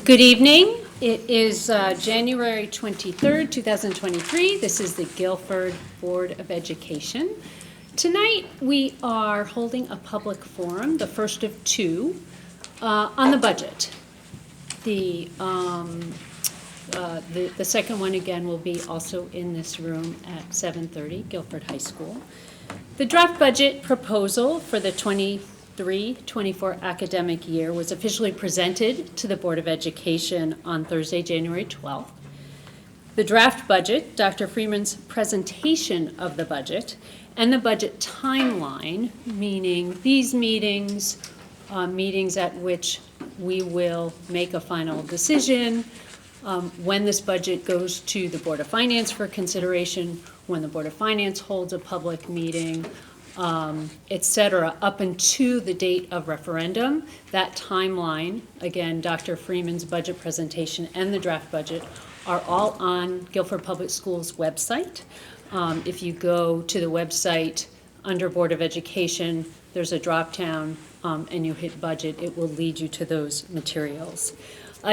Good evening. It is January 23rd, 2023. This is the Guilford Board of Education. Tonight we are holding a public forum, the first of two, on the budget. The second one again will be also in this room at 7:30, Guilford High School. The draft budget proposal for the 23-24 academic year was officially presented to the Board of Education on Thursday, January 12th. The draft budget, Dr. Freeman's presentation of the budget, and the budget timeline, meaning these meetings, meetings at which we will make a final decision, when this budget goes to the Board of Finance for consideration, when the Board of Finance holds a public meeting, et cetera, up until the date of referendum. That timeline, again, Dr. Freeman's budget presentation and the draft budget are all on Guilford Public Schools' website. If you go to the website under Board of Education, there's a drop-down and you hit budget, it will lead you to those materials.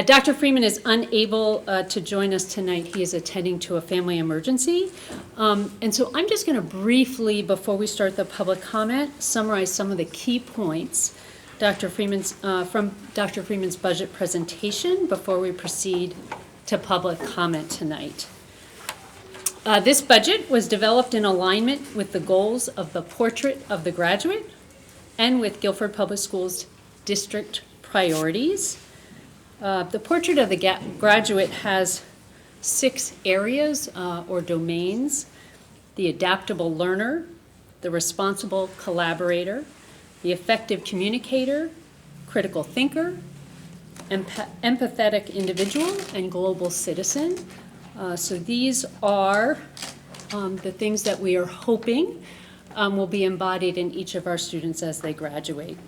Dr. Freeman is unable to join us tonight. He is attending to a family emergency. And so I'm just going to briefly, before we start the public comment, summarize some of the key points from Dr. Freeman's budget presentation before we proceed to public comment tonight. This budget was developed in alignment with the goals of the Portrait of the Graduate and with Guilford Public Schools district priorities. The Portrait of the Graduate has 6 areas or domains: the adaptable learner, the responsible collaborator, the effective communicator, critical thinker, empathetic individual, and global citizen. So these are the things that we are hoping will be embodied in each of our students as they graduate.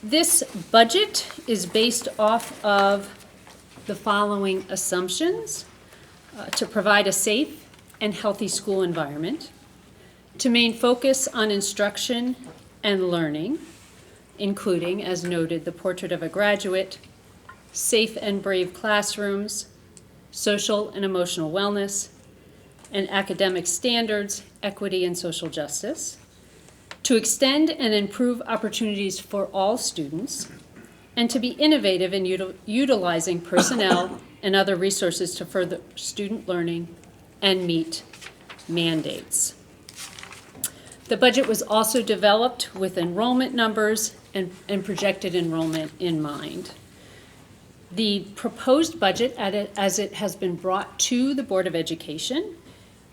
This budget is based off of the following assumptions: to provide a safe and healthy school environment, to main focus on instruction and learning, including, as noted, the Portrait of a Graduate, safe and brave classrooms, social and emotional wellness, and academic standards, equity, and social justice, to extend and improve opportunities for all students, and to be innovative in utilizing personnel and other resources to further student learning and meet mandates. The budget was also developed with enrollment numbers and projected enrollment in mind. The proposed budget, as it has been brought to the Board of Education,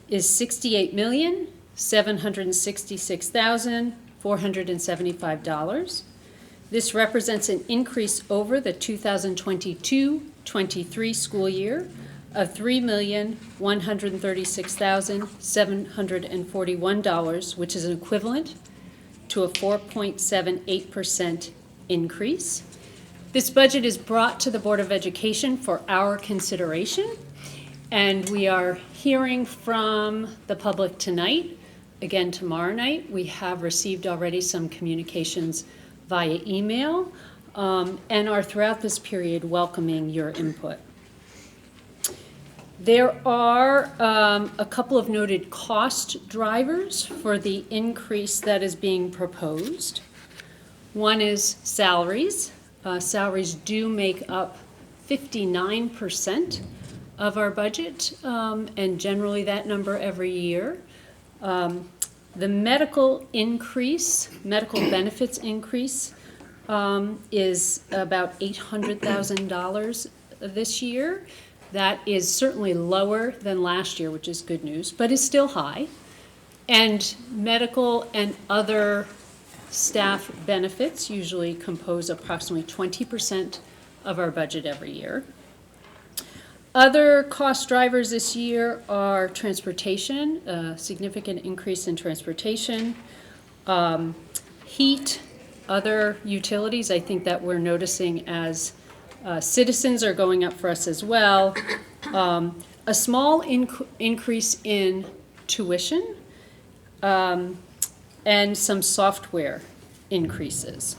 is $68,766,475. This represents an increase over the 2022-23 school year of $3,136,741, which is equivalent to a 4.78% increase. This budget is brought to the Board of Education for our consideration, and we are hearing from the public tonight. Again, tomorrow night, we have received already some communications via email and are throughout this period welcoming your input. There are a couple of noted cost drivers for the increase that is being proposed. One is salaries. Salaries do make up 59% of our budget, and generally that number every year. The medical benefits increase is about $800,000 this year. That is certainly lower than last year, which is good news, but is still high. And medical and other staff benefits usually compose approximately 20% of our budget every year. Other cost drivers this year are transportation, a significant increase in transportation, heat, other utilities. I think that we're noticing as citizens are going up for us as well. A small increase in tuition and some software increases.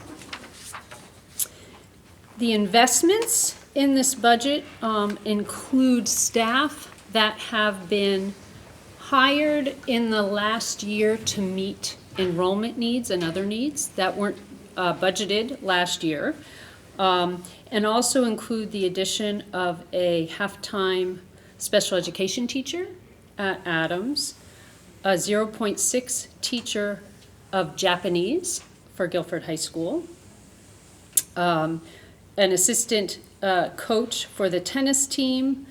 The investments in this budget include staff that have been hired in the last year to meet enrollment needs and other needs that weren't budgeted last year, and also include the addition of a half-time special education teacher at Adams, a 0.6 teacher of Japanese for Guilford High School, an assistant coach for the tennis team,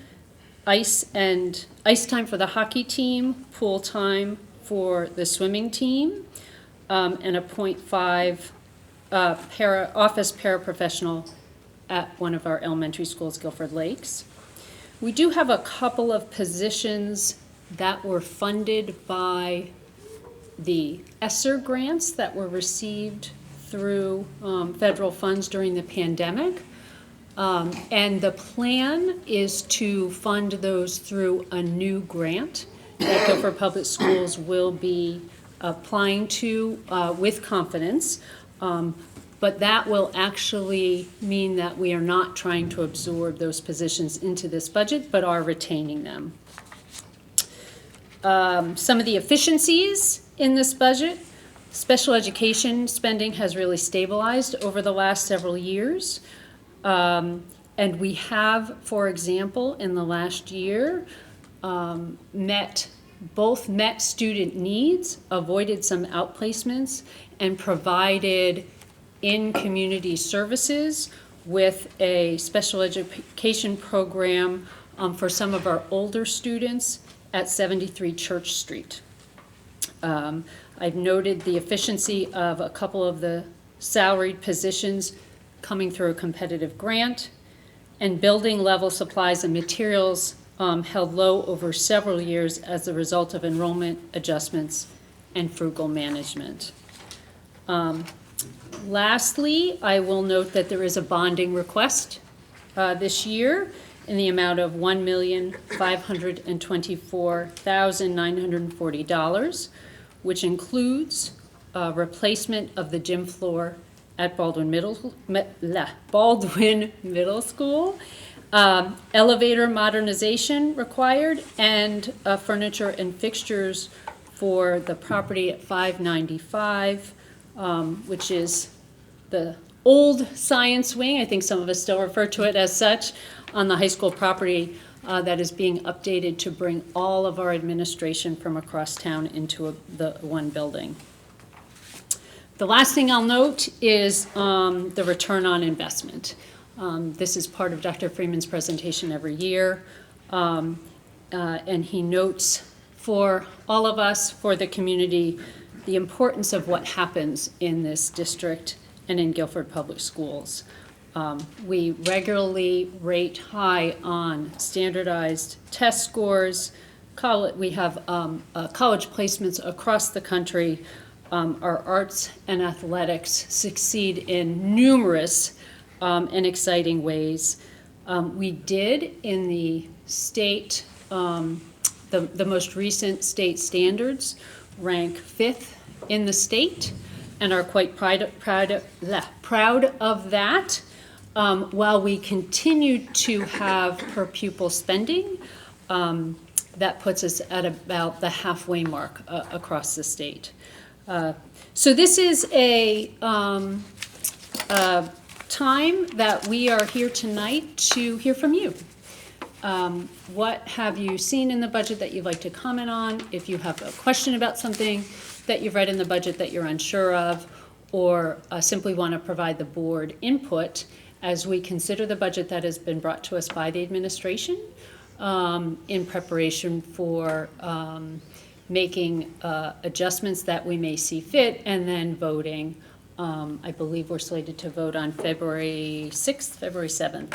ice time for the hockey team, pool time for the swimming team, and a 0.5 office paraprofessional at one of our elementary schools, Guilford Lakes. We do have a couple of positions that were funded by the ESSER grants that were received through federal funds during the pandemic. And the plan is to fund those through a new grant that Guilford Public Schools will be applying to with confidence. But that will actually mean that we are not trying to absorb those positions into this budget, but are retaining them. Some of the efficiencies in this budget: special education spending has really stabilized over the last several years. And we have, for example, in the last year, met student needs, avoided some outplacements, and provided in-community services with a special education program for some of our older students at 73 Church Street. I've noted the efficiency of a couple of the salaried positions coming through a competitive grant, and building level supplies and materials held low over several years as a result of enrollment adjustments and frugal management. Lastly, I will note that there is a bonding request this year in the amount of $1,524,940, which includes replacement of the gym floor at Baldwin Middle School, elevator modernization required, and furniture and fixtures for the property at 595, which is the old science wing. I think some of us still refer to it as such, on the high school property that is being updated to bring all of our administration from across town into the one building. The last thing I'll note is the return on investment. This is part of Dr. Freeman's presentation every year, and he notes for all of us, for the community, the importance of what happens in this district and in Guilford Public Schools. We regularly rate high on standardized test scores. We have college placements across the country. Our arts and athletics succeed in numerous and exciting ways. We did in the state, the most recent state standards, rank 5th in the state, and are quite proud of that. While we continue to have per pupil spending, that puts us at about the halfway mark across the state. So this is a time that we are here tonight to hear from you. What have you seen in the budget that you'd like to comment on? If you have a question about something that you've read in the budget that you're unsure of, or simply want to provide the board input as we consider the budget that has been brought to us by the administration in preparation for making adjustments that we may see fit, and then voting. I believe we're slated to vote on February 6th, February 7th.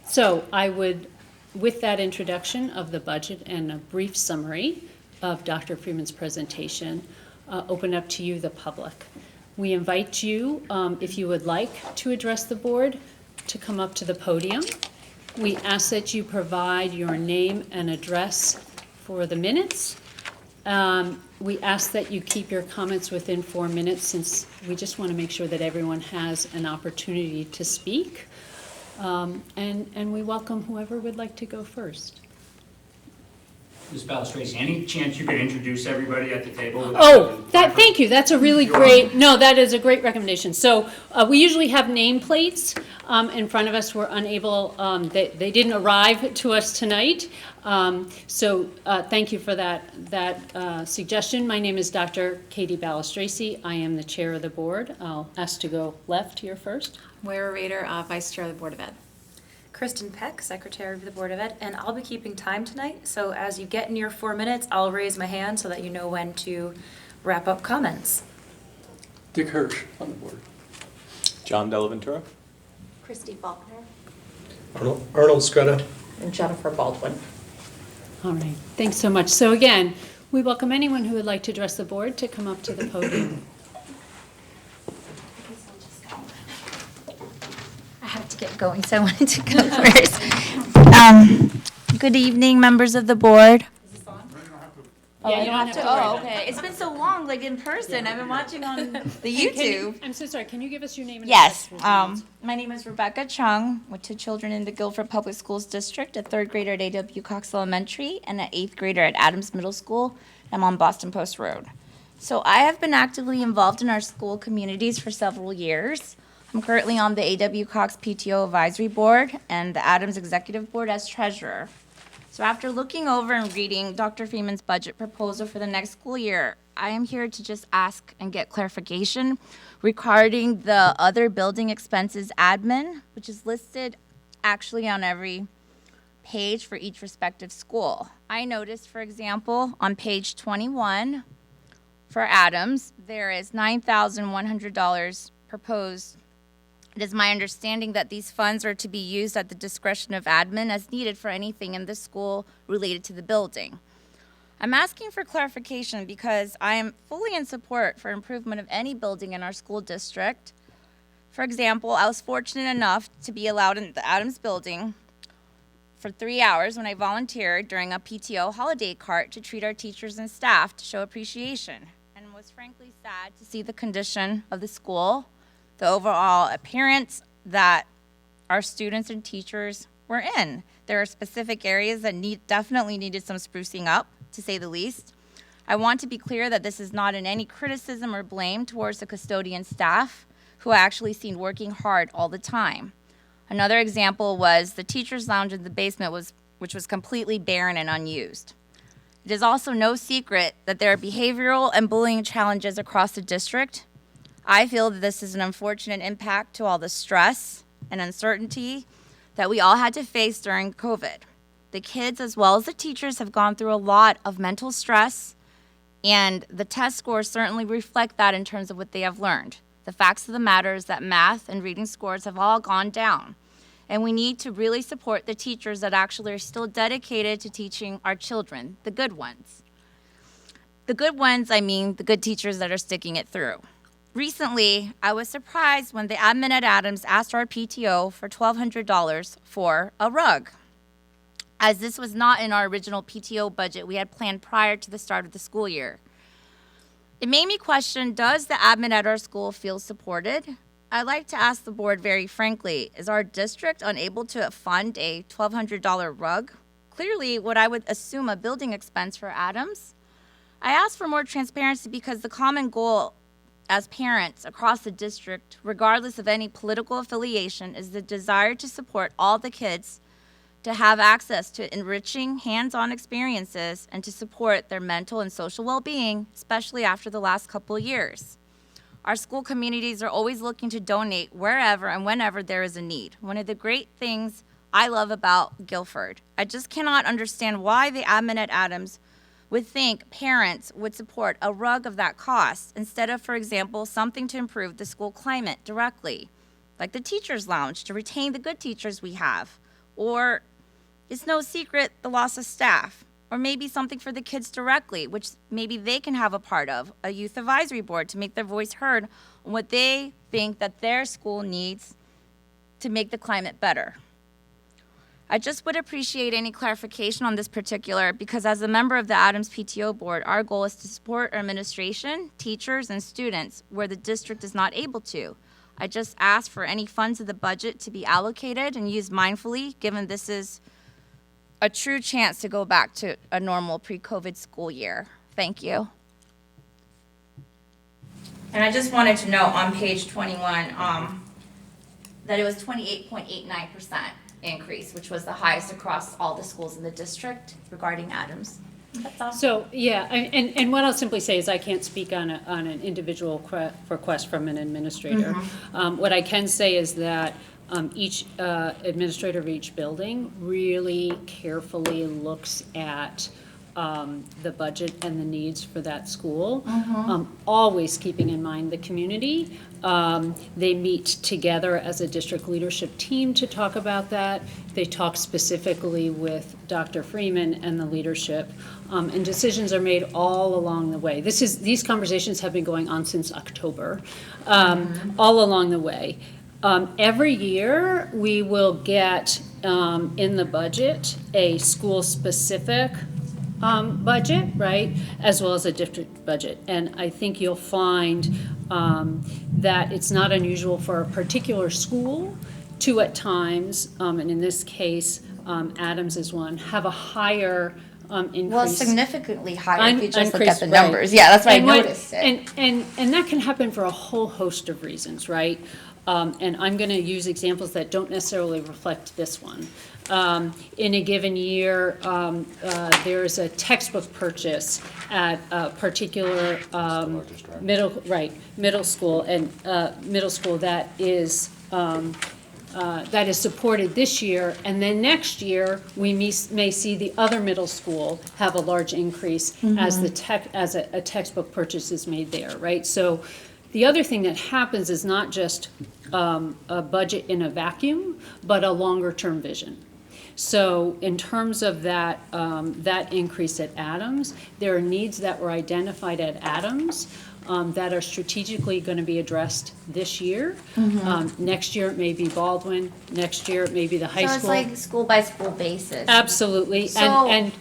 So I would, with that introduction of the budget and a brief summary of Dr. Freeman's presentation, open up to you, the public. We invite you, if you would like to address the board, to come up to the podium. We ask that you provide your name and address for the minutes, We ask that you keep your comments within 4 minutes, since we just want to make sure that everyone has an opportunity to speak. And we welcome whoever would like to go first. Ms. Balistraci, any chance you could introduce everybody at the table? Thank you. That's a really great, no, that is a great recommendation. So we usually have nameplates in front of us. We're unable, they didn't arrive to us tonight. So thank you for that suggestion. My name is Dr. Katie Balistraci. I am the chair of the board. I'll ask to go left here first. Moira Rader, Vice Chair of the Board of Ed. Kristen Peck, Secretary of the Board of Ed, and I'll be keeping time tonight, so as you get in your 4 minutes, I'll raise my hand so that you know when to wrap up comments. Dick Hirsch on the board. John Delaventura. Christy Faulkner. Arnold Scudda. And Jennifer Baldwin. All right, thanks so much. So again, we welcome anyone who would like to address the board to come up to the podium. I have to get going, so I wanted to go first. Good evening, members of the board. Yeah, you don't have to. Oh, okay. It's been so long, like in person. I've been watching on the YouTube. I'm so sorry, can you give us your name and Yes. address? My name is Rebecca Chung, with 2 children in the Guilford Public Schools District, a 3rd grader at A.W. Cox Elementary, and an 8th grader at Adams Middle School. I'm on Boston Post Road. So I have been actively involved in our school communities for several years. I'm currently on the A.W. Cox PTO Advisory Board and the Adams Executive Board as treasurer. So after looking over and reading Dr. Freeman's budget proposal for the next school year, I am here to just ask and get clarification regarding the other building expenses admin, which is listed actually on every page for each respective school. I noticed, for example, on page 21 for Adams, there is $9,100 proposed. It is my understanding that these funds are to be used at the discretion of admin as needed for anything in the school related to the building. I'm asking for clarification because I am fully in support for improvement of any building in our school district. For example, I was fortunate enough to be allowed in the Adams building for 3 hours when I volunteered during a PTO holiday cart to treat our teachers and staff to show appreciation, and was frankly sad to see the condition of the school, the overall appearance that our students and teachers were in. There are specific areas that definitely needed some sprucing up, to say the least. I want to be clear that this is not in any criticism or blame towards the custodian staff, who I actually seen working hard all the time. Another example was the teacher's lounge in the basement, which was completely barren and unused. It is also no secret that there are behavioral and bullying challenges across the district. I feel that this is an unfortunate impact to all the stress and uncertainty that we all had to face during COVID. The kids as well as the teachers have gone through a lot of mental stress, and the test scores certainly reflect that in terms of what they have learned. The facts of the matter is that math and reading scores have all gone down, and we need to really support the teachers that actually are still dedicated to teaching our children, the good ones. The good ones, I mean the good teachers that are sticking it through. Recently, I was surprised when the admin at Adams asked our PTO for $1,200 for a rug, as this was not in our original PTO budget we had planned prior to the start of the school year. It made me question, does the admin at our school feel supported? I'd like to ask the board very frankly, is our district unable to fund a $1,200 rug? Clearly, what I would assume a building expense for Adams. I ask for more transparency because the common goal as parents across the district, regardless of any political affiliation, is the desire to support all the kids to have access to enriching hands-on experiences and to support their mental and social well-being, especially after the last couple of years. Our school communities are always looking to donate wherever and whenever there is a need. One of the great things I love about Guilford, I just cannot understand why the admin at Adams would think parents would support a rug of that cost instead of, for example, something to improve the school climate directly, like the teacher's lounge to retain the good teachers we have, or it's no secret the loss of staff, or maybe something for the kids directly, which maybe they can have a part of, a youth advisory board to make their voice heard on what they think that their school needs to make the climate better. I just would appreciate any clarification on this particular, because as a member of the Adams PTO board, our goal is to support our administration, teachers, and students where the district is not able to. I just ask for any funds of the budget to be allocated and used mindfully, given this is a true chance to go back to a normal pre-COVID school year. Thank you. And I just wanted to note on page 21, that it was 28.89% increase, which was the highest across all the schools in the district regarding Adams. That's all. So, yeah, and what I'll simply say is I can't speak on an individual request from an administrator. What I can say is that each administrator of each building really carefully looks at the budget and the needs for that school, always keeping in mind the community. They meet together as a district leadership team to talk about that. They talk specifically with Dr. Freeman and the leadership, and decisions are made all along the way. These conversations have been going on since October, all along the way. Every year, we will get in the budget a school-specific budget, right, as well as a district budget. And I think you'll find that it's not unusual for a particular school to at times, and in this case, Adams is one, have a higher increase. Well, significantly higher if you just look Increase, at the right. numbers. Yeah, that's why I And what- noticed it. And that can happen for a whole host of reasons, right? And I'm going to use examples that don't necessarily reflect this one. In a given year, there's a textbook purchase at a particular middle school, and middle school that is supported this year, and then next year, we may see the other middle school have a large increase as a textbook purchase is made there, right? So the other thing that happens is not just a budget in a vacuum, but a longer-term vision. So in terms of that, that increase at Adams, there are needs that were identified at Adams that are strategically going to be addressed this year. Next year, it may be Baldwin. Next year, it may be the high So it's school. like school by school basis. Absolutely. So- And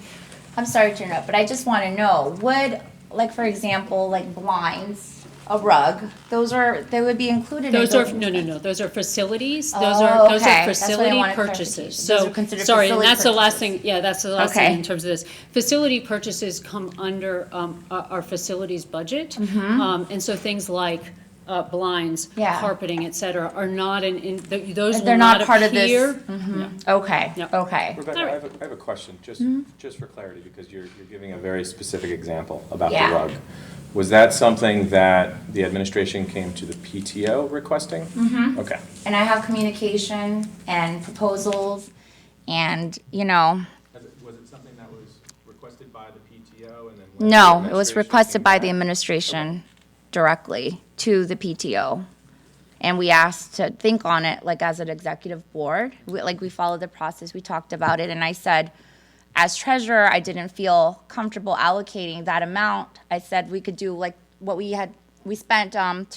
I'm sorry to interrupt, but I just want to know, would, like, for example, like blinds, a rug, they would be included in those are, building no, those are facilities. Oh, Those are okay. That's what I facility wanted purchases. clarification. Those So, are considered sorry, and facility that's the last purchases. thing, yeah, that's the last Okay. thing in terms of this. Facility purchases come under our facilities budget. And so things like blinds, Yeah. carpeting, et cetera, are not those will They're not part of this. appear. Okay, No. okay. Rebecca, All I right. have a question, just for clarity, because you're giving a very specific example about the Yeah. rug. Was that something that the administration came to the PTO requesting? Okay. And I have communication and proposals and, Was it something that was requested by the PTO and then? no, it was requested by the administration directly to the PTO. And we asked to think on it, like, as an executive board. We followed the process, we talked about it, and I said, as treasurer, I didn't feel comfortable allocating that amount. I said we could do like what we spent about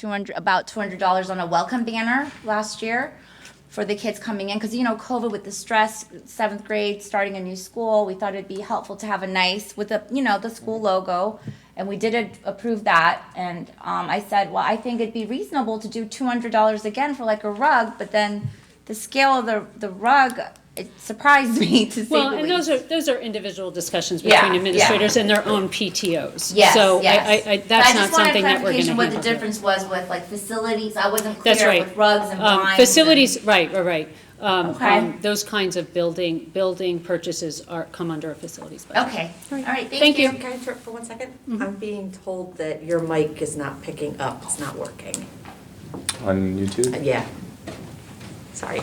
$200 on a welcome banner last year for the kids coming in, because COVID with the stress, 7th grade, starting a new school, we thought it'd be helpful to have a nice, with the school logo, and we did approve that, and I said, well, I think it'd be reasonable to do $200 again for like a rug, but then the scale of the rug, it surprised me to say Well, the and least. those are individual discussions Yeah, between yeah. administrators and their own PTOs. Yes, So yes. I But that's I not just wanted something that we're going to clarification what the handle. difference was with like facilities. I wasn't That's clear right. with rugs and blinds. Facilities, right. Okay. Those kinds of building purchases come under a facilities budget. Okay, all right, Thank you. Can I interrupt for 1 second? I'm being told that your mic is not picking up, it's not working. On YouTube? Yeah. Sorry.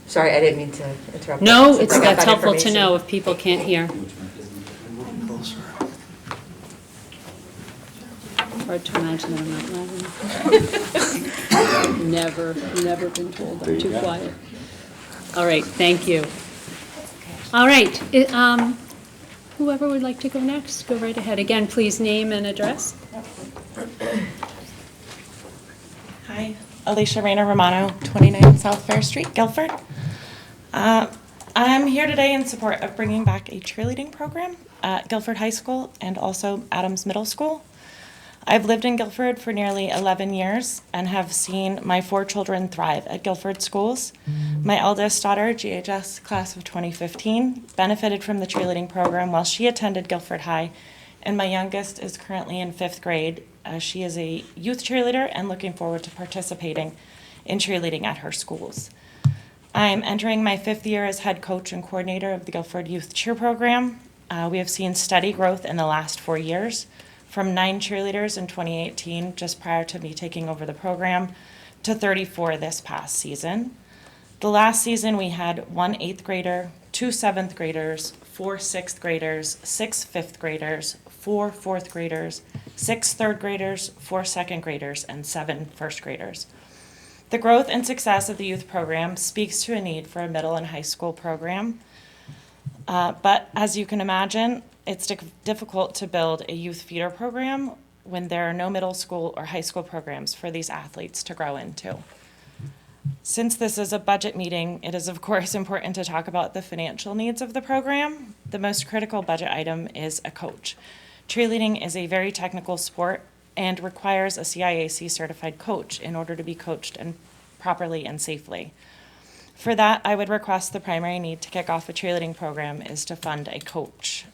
Sorry, I didn't mean to interrupt. No, To bring up that's that helpful to information. know if people can't hear. Hard to imagine that I'm not laughing. Never been told There I'm you too go. quiet. All right, thank you. All right, whoever would like to go next, go right ahead. Again, please name and address. Hi, Alicia Rayner Romano, 29 South Fair Street, Guilford. I'm here today in support of bringing back a cheerleading program at Guilford High School and also Adams Middle School. I've lived in Guilford for nearly 11 years and have seen my 4 children thrive at Guilford schools. My eldest daughter, GHS class of 2015, benefited from the cheerleading program while she attended Guilford High, and my youngest is currently in 5th grade. She is a youth cheerleader and looking forward to participating in cheerleading at her schools. I'm entering my 5th year as head coach and coordinator of the Guilford Youth Cheer Program. We have seen steady growth in the last 4 years, from 9 cheerleaders in 2018, just prior to me taking over the program, to 34 this past season. The last season, we had 1 8th grader, 2 7th graders, 4 6th graders, 6 5th graders, 4 4th graders, 6 3rd graders, 4 2nd graders, and 7 1st graders. The growth and success of the youth program speaks to a need for a middle and high school program. But as you can imagine, it's difficult to build a youth feeder program when there are no middle school or high school programs for these athletes to grow into. Since this is a budget meeting, it is of course important to talk about the financial needs of the program. The most critical budget item is a coach. Cheerleading is a very technical sport and requires a CIAC certified coach in order to be coached and properly and safely. For that, I would request the primary need to kick off a cheerleading program is to fund a coach.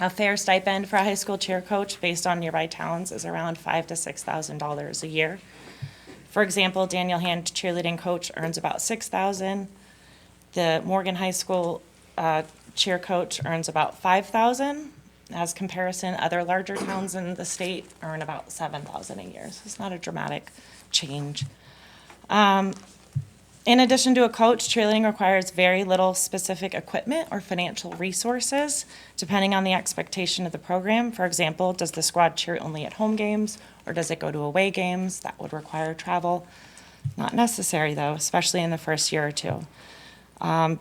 A fair stipend for a high school cheer coach based on nearby towns is around $5,000 to $6,000 a year. For example, Daniel Hand cheerleading coach earns about $6,000. The Morgan High School cheer coach earns about $5,000. As comparison, other larger towns in the state earn about $7,000 a year, so it's not a dramatic change. In addition to a coach, cheerleading requires very little specific equipment or financial resources, depending on the expectation of the program. For example, does the squad cheer only at home games, or does it go to away games? That would require travel. Not necessary, though, especially in the first year or two.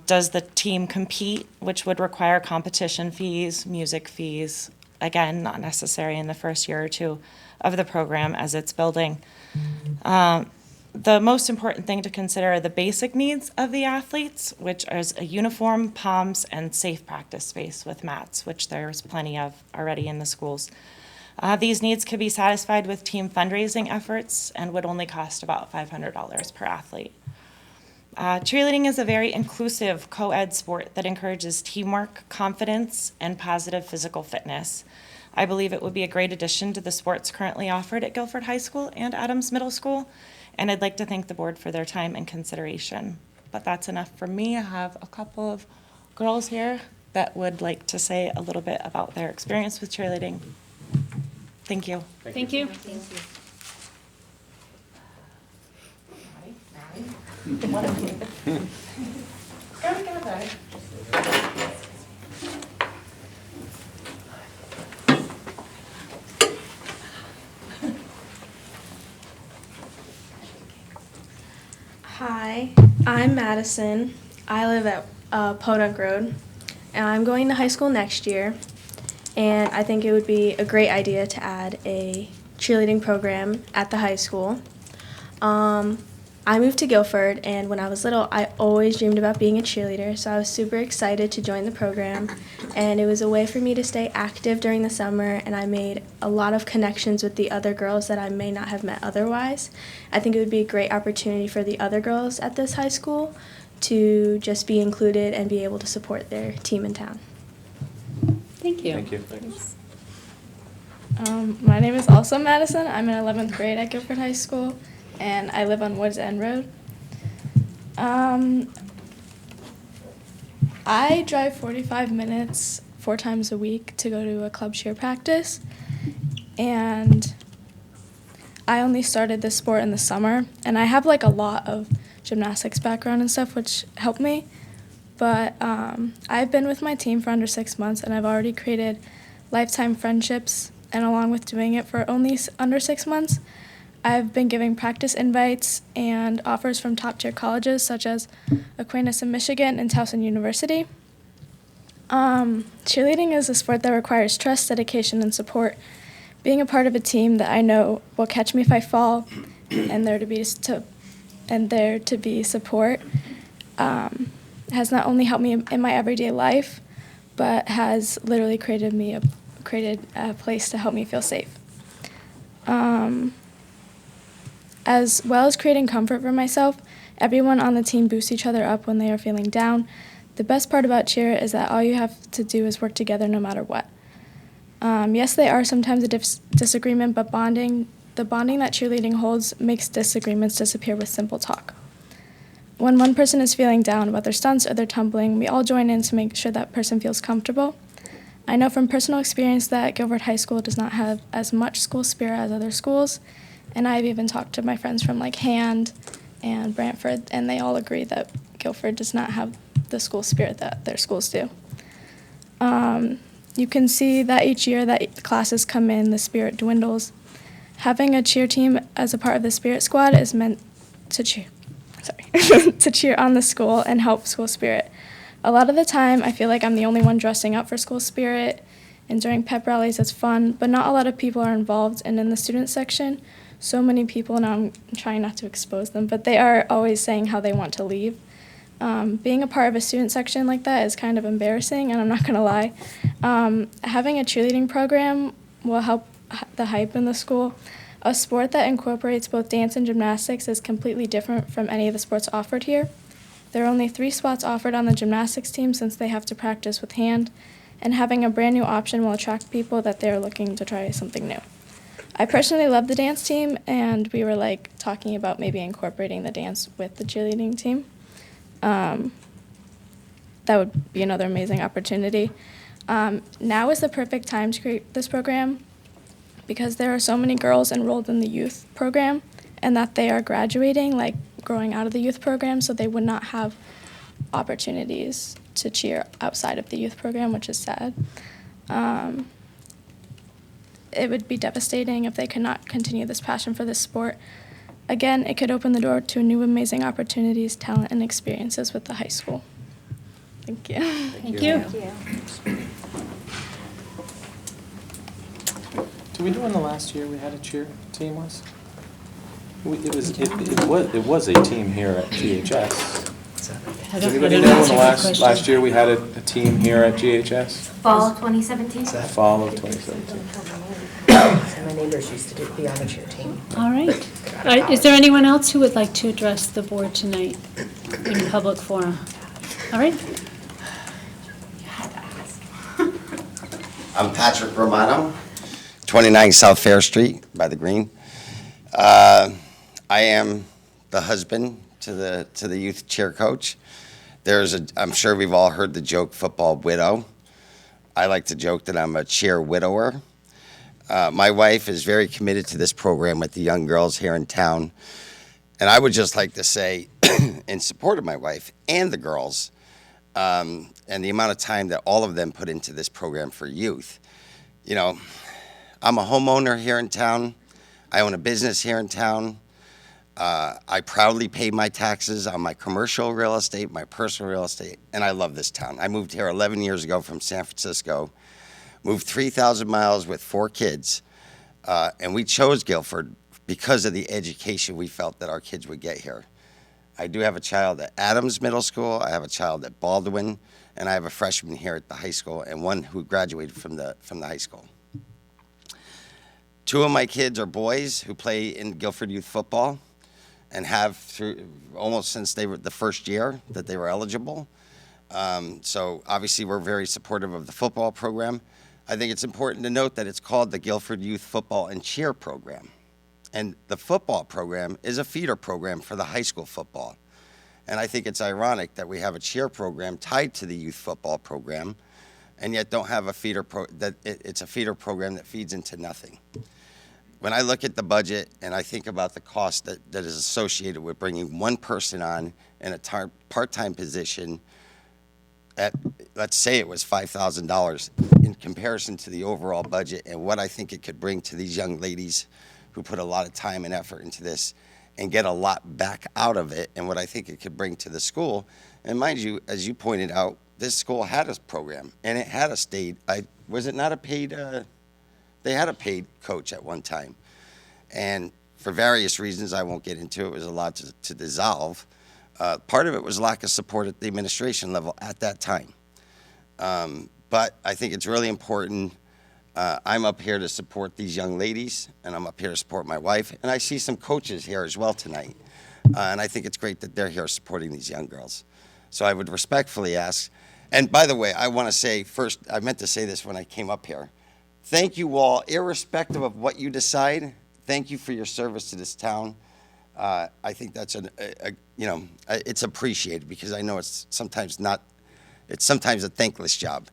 Does the team compete, which would require competition fees, music fees? Again, not necessary in the first year or two of the program as it's building. The most important thing to consider are the basic needs of the athletes, which is a uniform, palms, and safe practice space with mats, which there's plenty of already in the schools. These needs could be satisfied with team fundraising efforts and would only cost about $500 per athlete. Cheerleading is a very inclusive co-ed sport that encourages teamwork, confidence, and positive physical fitness. I believe it would be a great addition to the sports currently offered at Guilford High School and Adams Middle School, and I'd like to thank the board for their time and consideration. But that's enough from me. I have a couple of girls here that would like to say a little bit about their experience with cheerleading. Thank you. Thank you. Hi, I'm Madison. I live at Podunk Road, and I'm going to high school next year. And I think it would be a great idea to add a cheerleading program at the high school. I moved to Guilford, and when I was little, I always dreamed about being a cheerleader, so I was super excited to join the program. And it was a way for me to stay active during the summer, and I made a lot of connections with the other girls that I may not have met otherwise. I think it would be a great opportunity for the other girls at this high school to just be included and be able to support their team in town. Thank you. Thank you. Thanks. My name is also Madison. I'm in 11th grade at Guilford High School, and I live on Woods End Road. I drive 45 minutes 4 times a week to go to a club cheer practice, and I only started this sport in the summer, and I have like a lot of gymnastics background and stuff, which helped me, but I've been with my team for under 6 months, and I've already created lifetime friendships, and along with doing it for only under 6 months, I've been giving practice invites and offers from top-tier colleges such as Aquinas in Michigan and Towson University. Cheerleading is a sport that requires trust, dedication, and support. Being a part of a team that I know will catch me if I fall and there to be support, has not only helped me in my everyday life, but has literally created a place to help me feel safe. As well as creating comfort for myself, everyone on the team boosts each other up when they are feeling down. The best part about cheer is that all you have to do is work together no matter what. Yes, they are sometimes a disagreement, but the bonding that cheerleading holds makes disagreements disappear with simple talk. When one person is feeling down about their stunts or their tumbling, we all join in to make sure that person feels comfortable. I know from personal experience that Guilford High School does not have as much school spirit as other schools, and I've even talked to my friends from like Hand and Brantford, and they all agree that Guilford does not have the school spirit that their schools do. You can see that each year that classes come in, the spirit dwindles. Having a cheer team as a part of the spirit squad is meant to cheer on the school and help school spirit. A lot of the time, I feel like I'm the only one dressing up for school spirit, and during pep rallies it's fun, but not a lot of people are involved, and in the student section, so many people, now I'm trying not to expose them, but they are always saying how they want to leave. Being a part of a student section like that is kind of embarrassing, and I'm not gonna lie. Having a cheerleading program will help the hype in the school. A sport that incorporates both dance and gymnastics is completely different from any of the sports offered here. There are only 3 spots offered on the gymnastics team since they have to practice with hand, and having a brand new option will attract people that they are looking to try something new. I personally love the dance team, and we were talking about maybe incorporating the dance with the cheerleading team. That would be another amazing opportunity. Now is the perfect time to create this program because there are so many girls enrolled in the youth program and that they are graduating, growing out of the youth program, so they would not have opportunities to cheer outside of the youth program, which is sad. It would be devastating if they could not continue this passion for this sport. Again, it could open the door to new amazing opportunities, talent, and experiences with the high school. Thank you. Thank you. Do we know when the last year we had a cheer team was? It was a team here at GHS. Does anybody know when the last year we had a team here at GHS? Fall of 2017? Fall of 2017. My neighbors used to be on the cheer team. All right. Is there anyone else who would like to address the board tonight in public forum? All right. I'm Patrick Romano, 29 South Fair Street by the Green. I am the husband to the youth cheer coach. I'm sure we've all heard the joke football widow. I like to joke that I'm a cheer widower. My wife is very committed to this program with the young girls here in town. And I would just like to say, in support of my wife and the girls, and the amount of time that all of them put into this program for youth. You know, I'm a homeowner here in town. I own a business here in town. I proudly pay my taxes on my commercial real estate, my personal real estate, and I love this town. I moved here 11 years ago from San Francisco, moved 3,000 miles with 4 kids, and we chose Guilford because of the education we felt that our kids would get here. I do have a child at Adams Middle School, I have a child at Baldwin, and I have a freshman here at the high school, and one who graduated from the high school. 2 of my kids are boys who play in Guilford Youth Football and have through almost since they were the first year that they were eligible. So obviously we're very supportive of the football program. I think it's important to note that it's called the Guilford Youth Football and Cheer Program. And the football program is a feeder program for the high school football. And I think it's ironic that we have a cheer program tied to the youth football program and yet don't have a feeder it's a feeder program that feeds into nothing. When I look at the budget and I think about the cost that is associated with bringing one person on in a part-time position at, let's say it was $5,000 in comparison to the overall budget and what I think it could bring to these young ladies who put a lot of time and effort into this and get a lot back out of it and what I think it could bring to the school. And mind you, as you pointed out, this school had a program and it had was it not a paid, they had a paid coach at one time. And for various reasons I won't get into, it was allowed to dissolve. Part of it was lack of support at the administration level at that time. But I think it's really important. I'm up here to support these young ladies, and I'm up here to support my wife. And I see some coaches here as well tonight. And I think it's great that they're here supporting these young girls. So I would respectfully ask, and by the way, I want to say first, I meant to say this when I came up here. Thank you all, irrespective of what you decide, thank you for your service to this town. I think that's it's appreciated, because I know it's sometimes a thankless job.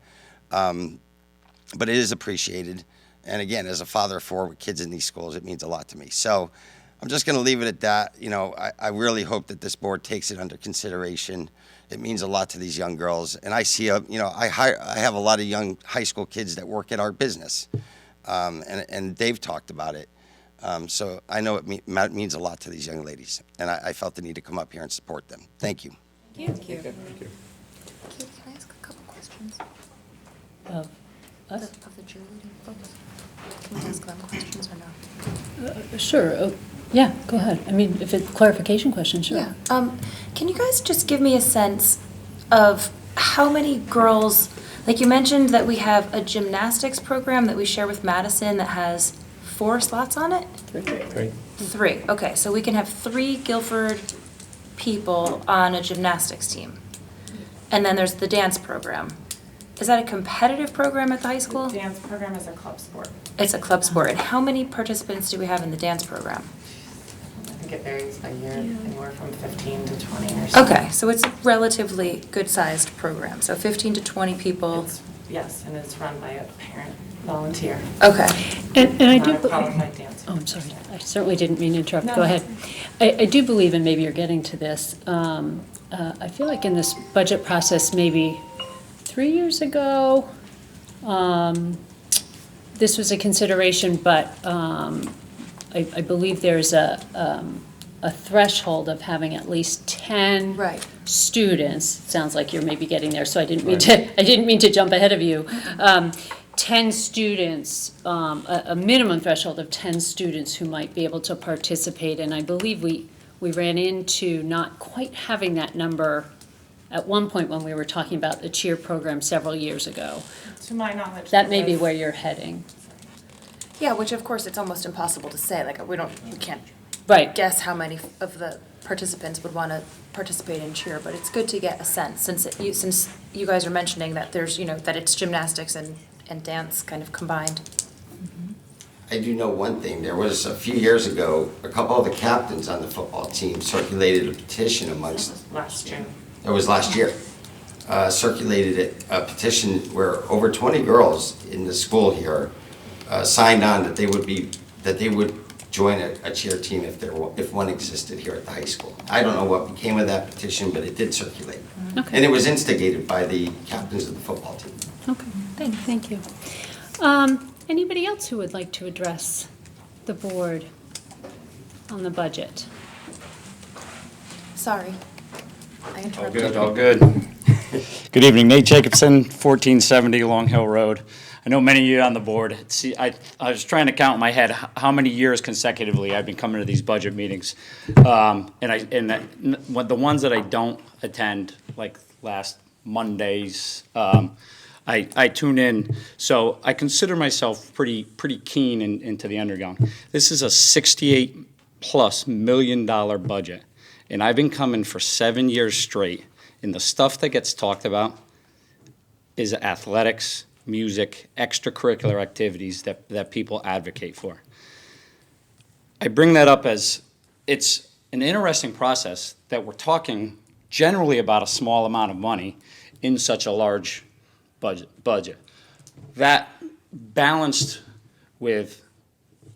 But it is appreciated. And again, as a father of 4 with kids in these schools, it means a lot to me. So I'm just going to leave it at that. I really hope that this board takes it under consideration. It means a lot to these young girls. And I see, I have a lot of young high school kids that work at our business. And they've talked about it. So I know it means a lot to these young ladies. And I felt the need to come up here and support them. Thank you. Thank you. Can I ask a couple questions? Of us? Of the cheerleading folks? Can we ask them questions or no? Sure. Yeah, go ahead. I mean, if it's clarification question, sure. Yeah. Can you guys just give me a sense of how many girls, like you mentioned that we have a gymnastics program that we share with Madison that has 4 slots on it? 3. 3. Okay, so we can have 3 Guilford people on a gymnastics team. And then there's the dance program. Is that a competitive program at the high school? The dance program is a club sport. It's a club sport. And how many participants do we have in the dance program? I think it varies by year, anywhere from 15 to 20 or so. Okay, so it's a relatively good-sized program. So 15 to 20 people. Yes, and it's run by a parent volunteer. Okay. And I do. Not a qualified dancer. Oh, I'm sorry. I certainly didn't mean to interrupt. No. Go ahead. I do believe, and maybe you're getting to this, I feel like in this budget process, maybe 3 years ago, this was a consideration, but I believe there's a threshold of having at least 10 Right. students. Sounds like you're maybe getting there, so I didn't mean to jump ahead of you. 10 students, a minimum threshold of 10 students who might be able to participate, and I believe we ran into not quite having that number at one point when we were talking about the cheer program several years ago. To my knowledge. That may be where you're heading. Yeah, which of course it's almost impossible to say. Like we can't Right. guess how many of the participants would want to participate in cheer, but it's good to get a sense since you guys are mentioning that there's that it's gymnastics and dance kind of combined. I do know one thing. There was a few years ago, a couple of the captains on the football team circulated a petition amongst. Last June. It was last year. Circulated a petition where over 20 girls in the school here signed on that they would join a cheer team if one existed here at the high school. I don't know what became of that petition, but it did circulate. Okay. And it was instigated by the captains of the football team. Okay, thank you. Anybody else who would like to address the board on the budget? Sorry, I interrupted. All good, all good. Good evening, Nate Jacobson, 1470 Long Hill Road. I know many of you on the board. See, I was trying to count in my head how many years consecutively I've been coming to these budget meetings. The ones that I don't attend, like last Mondays, I tune in. So I consider myself pretty keen into the underground. This is a $68+ million budget, and I've been coming for 7 years straight. And the stuff that gets talked about is athletics, music, extracurricular activities that people advocate for. I bring that up as it's an interesting process that we're talking generally about a small amount of money in such a large budget. That balanced with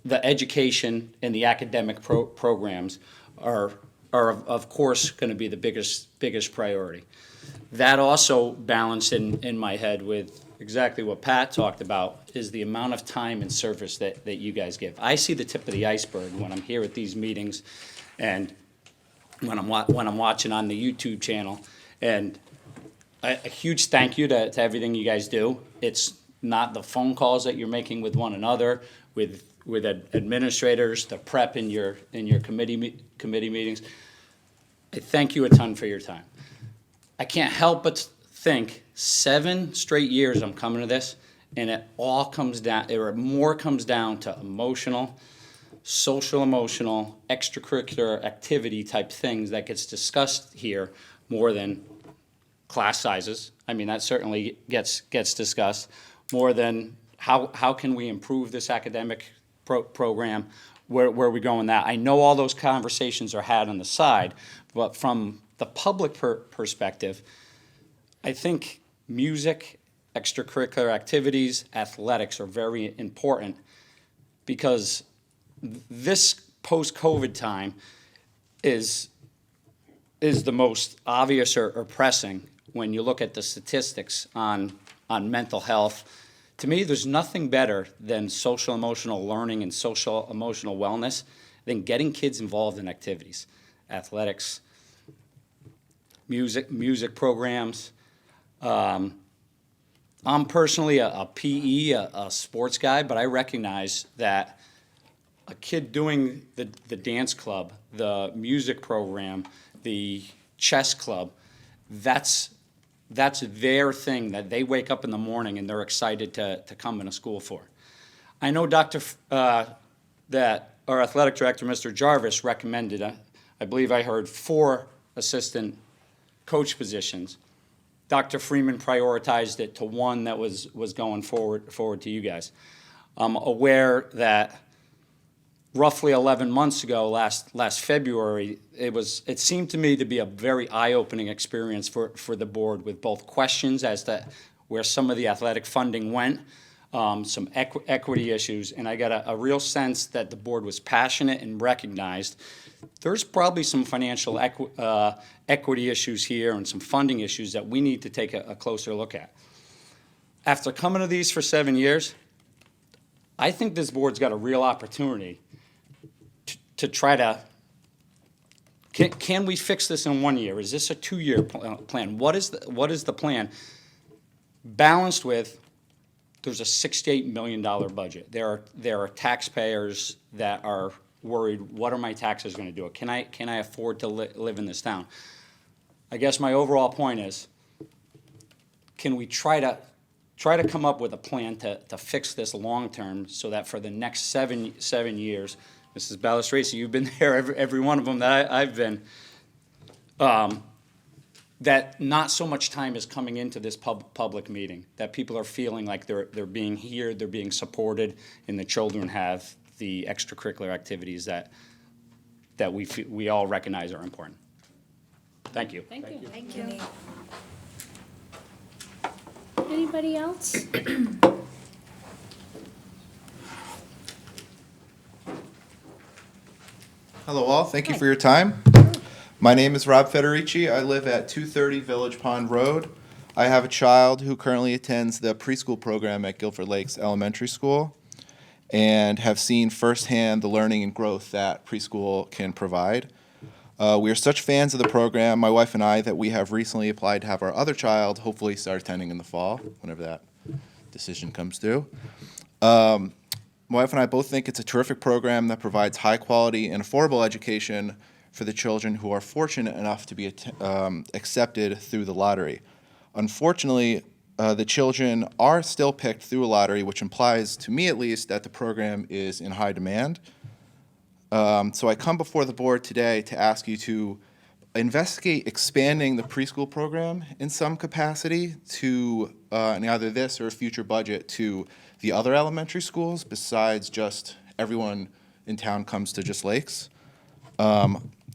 the education and the academic programs are of course going to be the biggest priority. That also balanced in my head with exactly what Pat talked about is the amount of time and service that you guys give. I see the tip of the iceberg when I'm here at these meetings and when I'm watching on the YouTube channel. And a huge thank you to everything you guys do. It's not the phone calls that you're making with one another, with administrators, the prep in your committee meetings. I thank you a ton for your time. I can't help but think 7 straight years I'm coming to this, and it all comes down, or more comes down to emotional, social emotional, extracurricular activity type things that gets discussed here more than class sizes. I mean, that certainly gets discussed more than how can we improve this academic program, where are we going that. I know all those conversations are had on the side, but from the public perspective, I think music, extracurricular activities, athletics are very important, because this post-COVID time is the most obvious or pressing when you look at the statistics on mental health. To me, there's nothing better than social emotional learning and social emotional wellness than getting kids involved in activities, athletics, music programs. I'm personally a PE, a sports guy, but I recognize that a kid doing the dance club, the music program, the chess club, that's their thing that they wake up in the morning and they're excited to come into school for. I know that our athletic director, Mr. Jarvis, recommended, I believe I heard 4 assistant coach positions. Dr. Freeman prioritized it to 1 that was going forward to you guys. I'm aware that roughly 11 months ago, last February, it seemed to me to be a very eye-opening experience for the board, with both questions as to where some of the athletic funding went, some equity issues, and I got a real sense that the board was passionate and recognized there's probably some financial equity issues here and some funding issues that we need to take a closer look at. After coming to these for 7 years, I think this board's got a real opportunity to try to, can we fix this in 1 year? Is this a 2-year plan? What is the plan? Balanced with, there's a $68 million budget. There are taxpayers that are worried, what are my taxes going to do? Can I afford to live in this town? I guess my overall point is, can we try to come up with a plan to fix this long term, so that for the next seven years, Mrs. Balistraci, you've been there, every one of them that I've been, that not so much time is coming into this public meeting, that people are feeling like they're being heard, they're being supported, and the children have the extracurricular activities that we all recognize are important. Thank you. Thank you. Thank you. Anybody else? Hello all, thank you for your time. My name is Rob Federici. I live at 230 Village Pond Road. I have a child who currently attends the preschool program at Guilford Lakes Elementary School, and have seen firsthand the learning and growth that preschool can provide. We are such fans of the program, my wife and I, that we have recently applied to have our other child hopefully start attending in the fall, whenever that decision comes due. My wife and I both think it's a terrific program that provides high quality and affordable education for the children who are fortunate enough to be accepted through the lottery. Unfortunately, the children are still picked through a lottery, which implies, to me at least, that the program is in high demand. So I come before the board today to ask you to investigate expanding the preschool program in some capacity to in either this or a future budget to the other elementary schools, besides just everyone in town comes to just Lakes.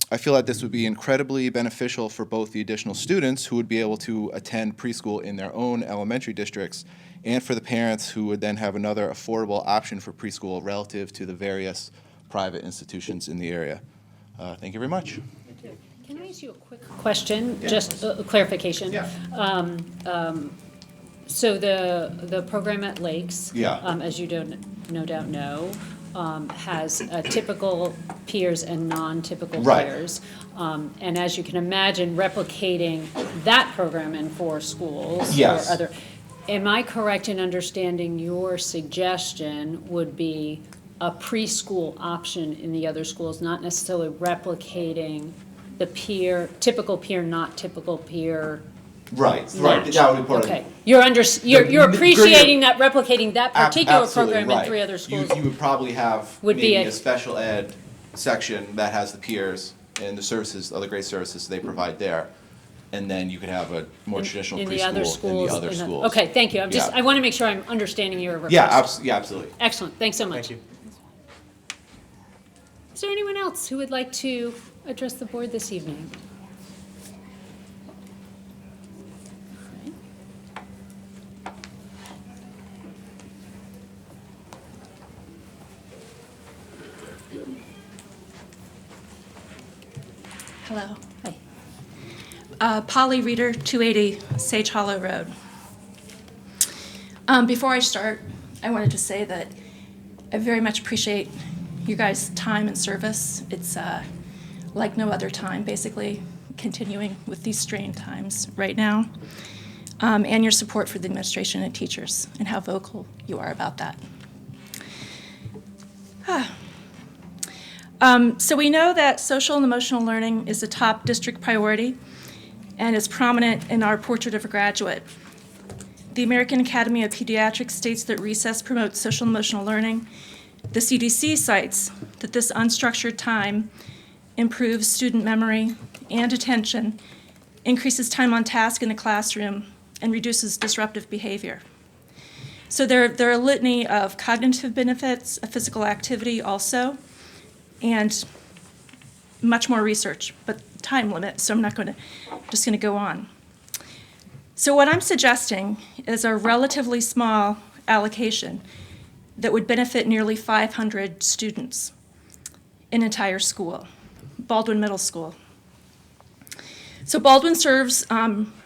I feel that this would be incredibly beneficial for both the additional students who would be able to attend preschool in their own elementary districts, and for the parents who would then have another affordable option for preschool relative to the various private institutions in the area. Thank you very much. Can I ask you a quick question, Yeah. just a clarification? Yeah. So the program at Lakes, Yeah. As you no doubt know, has typical peers and non-typical Right. peers. And as you can imagine, replicating that program in 4 schools Yes. or other. Am I correct in understanding your suggestion would be a preschool option in the other schools, not necessarily replicating the peer, typical peer, not typical peer. Right, match. that would be part of Okay, it. you're The appreciating that, replicating that particular Absolutely, program in right. 3 other schools. You would probably have Would be maybe a- a special ed section that has the peers and the services, other great services they provide there. And then you could have a more traditional In the other preschool in schools. the other schools. Okay, thank you. Yeah. I want to make sure I'm understanding your request. Yeah, absolutely. Excellent, thanks so much. Thank you. Is there anyone else who would like to address the board this evening? Hello. Hi. Polly Reeder, 280 Sage Hollow Road. Before I start, I wanted to say that I very much appreciate you guys' time and service. It's like no other time, basically, continuing with these strained times right now, and your support for the administration and teachers and how vocal you are about that. So we know that social and emotional learning is a top district priority and is prominent in our Portrait of a Graduate. The American Academy of Pediatrics states that recess promotes social and emotional learning. The CDC cites that this unstructured time improves student memory and attention, increases time on task in the classroom, and reduces disruptive behavior. So there are a litany of cognitive benefits of physical activity also, and much more research, but time limit, so I'm not just going to go on. So what I'm suggesting is a relatively small allocation that would benefit nearly 500 students in entire school, Baldwin Middle School. So Baldwin serves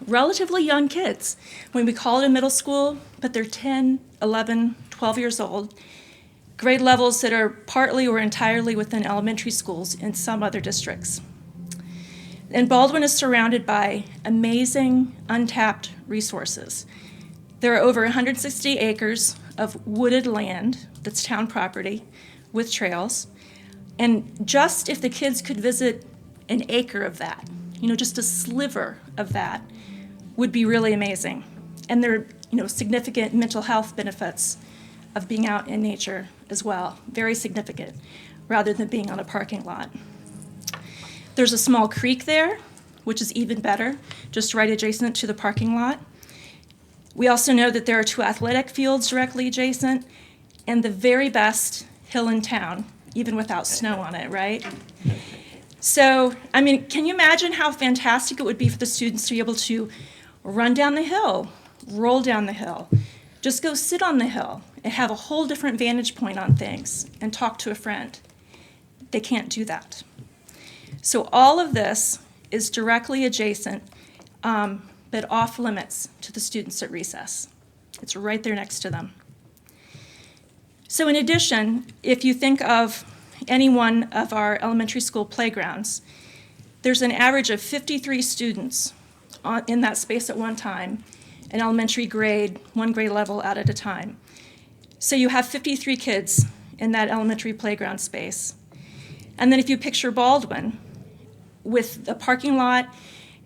relatively young kids. When we call it a middle school, but they're 10, 11, 12 years old, grade levels that are partly or entirely within elementary schools in some other districts. And Baldwin is surrounded by amazing untapped resources. There are over 160 acres of wooded land that's town property with trails. And just if the kids could visit an acre of that, just a sliver of that, would be really amazing. And there are significant mental health benefits of being out in nature as well, very significant, rather than being on a parking lot. There's a small creek there, which is even better, just right adjacent to the parking lot. We also know that there are 2 athletic fields directly adjacent, and the very best hill in town, even without snow on it, right? So, can you imagine how fantastic it would be for the students to be able to run down the hill, roll down the hill, just go sit on the hill and have a whole different vantage point on things and talk to a friend? They can't do that. So all of this is directly adjacent, but off limits to the students at recess. It's right there next to them. So in addition, if you think of any one of our elementary school playgrounds, there's an average of 53 students in that space at one time, an elementary grade, one grade level out at a time. So you have 53 kids in that elementary playground space. And then if you picture Baldwin with the parking lot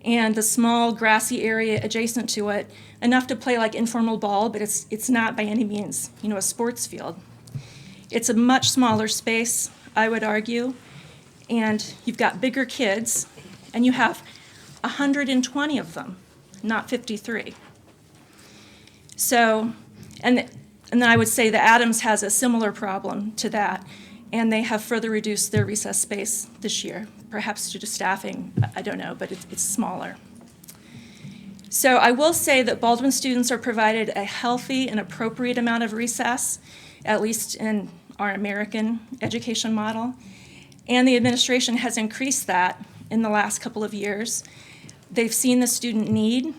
and the small grassy area adjacent to it, enough to play like informal ball, but it's not by any means, a sports field. It's a much smaller space, I would argue, and you've got bigger kids, and you have 120 of them, not 53. So, and then I would say that Adams has a similar problem to that, and they have further reduced their recess space this year, perhaps due to staffing, I don't know, but it's smaller. So I will say that Baldwin students are provided a healthy and appropriate amount of recess, at least in our American education model, and the administration has increased that in the last couple of years. They've seen the student need,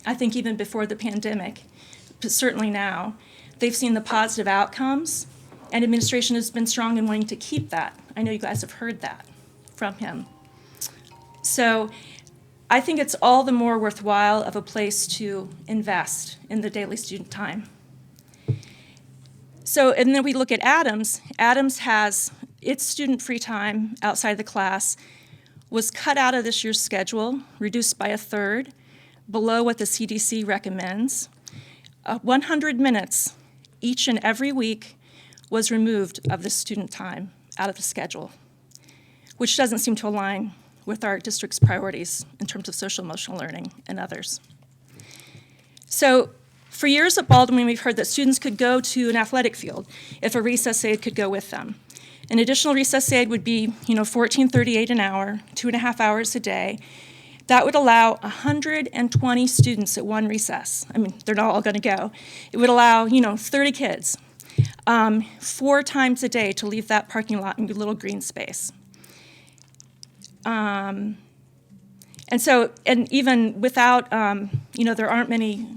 I think even before the pandemic, but certainly now. They've seen the positive outcomes, and administration has been strong in wanting to keep that. I know you guys have heard that from him. So I think it's all the more worthwhile of a place to invest in the daily student time. So, and then we look at Adams. Adams has its student free time outside the class was cut out of this year's schedule, reduced by a third, below what the CDC recommends. 100 minutes each and every week was removed of the student time out of the schedule, which doesn't seem to align with our district's priorities in terms of social emotional learning and others. So for years at Baldwin, we've heard that students could go to an athletic field if a recess aide could go with them. An additional recess aide would be, $14.38 an hour, 2.5 hours a day. That would allow 120 students at one recess. I mean, they're not all going to go. It would allow, 30 kids 4 times a day to leave that parking lot in a little green space. And even without, there aren't many,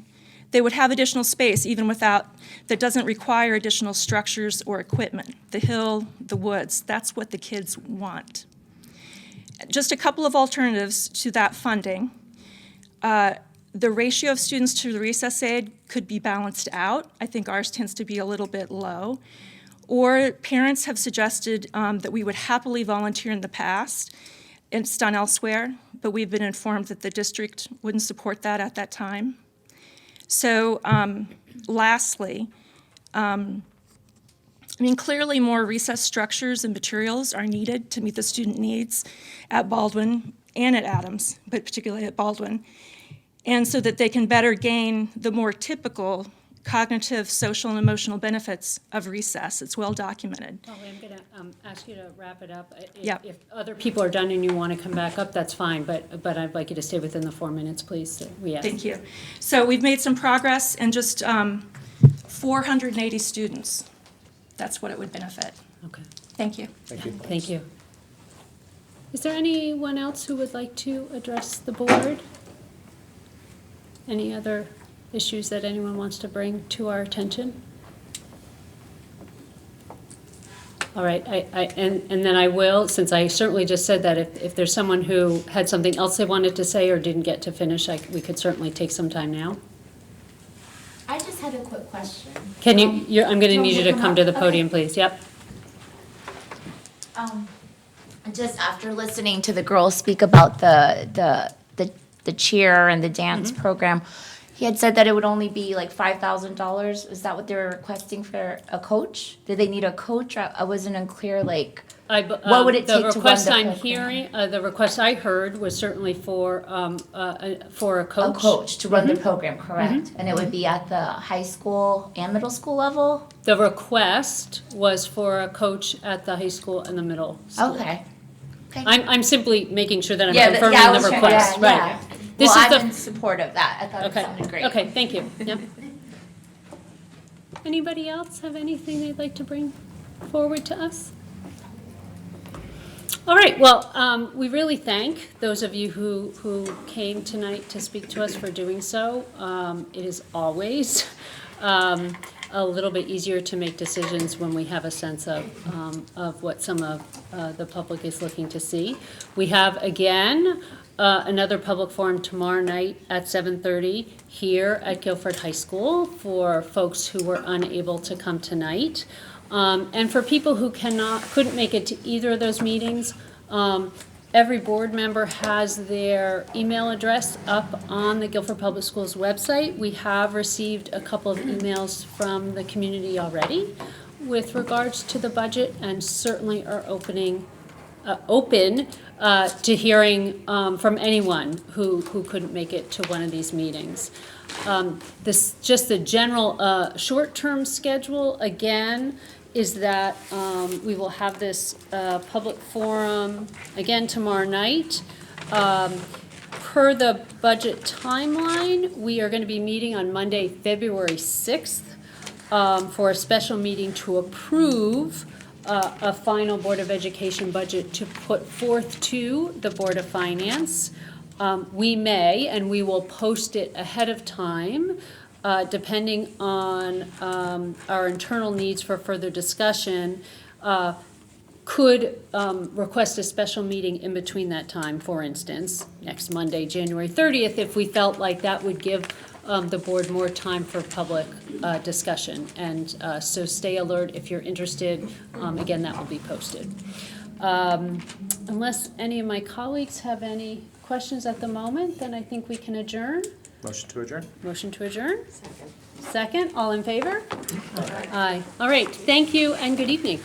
they would have additional space even without, that doesn't require additional structures or equipment. The hill, the woods, that's what the kids want. Just a couple of alternatives to that funding. The ratio of students to the recess aid could be balanced out. I think ours tends to be a little bit low. Or parents have suggested that we would happily volunteer in the past. It's done elsewhere, but we've been informed that the district wouldn't support that at that time. So lastly, clearly more recess structures and materials are needed to meet the student needs at Baldwin and at Adams, but particularly at Baldwin, and so that they can better gain the more typical cognitive, social, and emotional benefits of recess. It's well documented. Oh, I'm going to ask you to wrap it up. Yeah. If other people are done and you want to come back up, that's fine, but I'd like you to stay within the 4 minutes, please. So we ask. Thank you. So we've made some progress in just 480 students. That's what it would benefit. Okay. Thank you. Thank you. Thank you. Is there anyone else who would like to address the board? Any other issues that anyone wants to bring to our attention? All right, and then I will, since I certainly just said that, if there's someone who had something else they wanted to say or didn't get to finish, we could certainly take some time now. I just had a quick question. Can you, I'm going to need you to come to the podium, please. Yep. Just after listening to the girls speak about the cheer and the dance program, he had said that it would only be like $5,000. Is that what they were requesting for a coach? Did they need a coach? I wasn't unclear, what would it take to run the program? The request I heard was certainly for a coach. A coach to run the program, correct? And it would be at the high school and middle school level? The request was for a coach at the high school and the middle school. Okay. I'm simply making sure that I'm I confirming was the trying- request, right? yeah. This Well, is I'm in support of that. I thought it sounded great. Okay, thank you. Yep. Anybody else have anything they'd like to bring forward to us? All right, well, we really thank those of you who came tonight to speak to us for doing so. It is always a little bit easier to make decisions when we have a sense of what some of the public is looking to see. We have, again, another public forum tomorrow night at 7:30 here at Guilford High School for folks who were unable to come tonight. And for people who couldn't make it to either of those meetings, every board member has their email address up on the Guilford Public Schools website. We have received a couple of emails from the community already with regards to the budget, and certainly are open to hearing from anyone who couldn't make it to one of these meetings. Just the general short-term schedule, again, is that we will have this public forum again tomorrow night. Per the budget timeline, we are going to be meeting on Monday, February 6th for a special meeting to approve a final Board of Education budget to put forth to the Board of Finance. We may, and we will post it ahead of time, depending on our internal needs for further discussion, could request a special meeting in between that time, for instance, next Monday, January 30th, if we felt like that would give the board more time for public discussion. And so stay alert if you're interested. Again, that will be posted. Unless any of my colleagues have any questions at the moment, then I think we can adjourn. Motion to adjourn? Motion to adjourn? Second, all in favor? Aye. All right, thank you and good evening.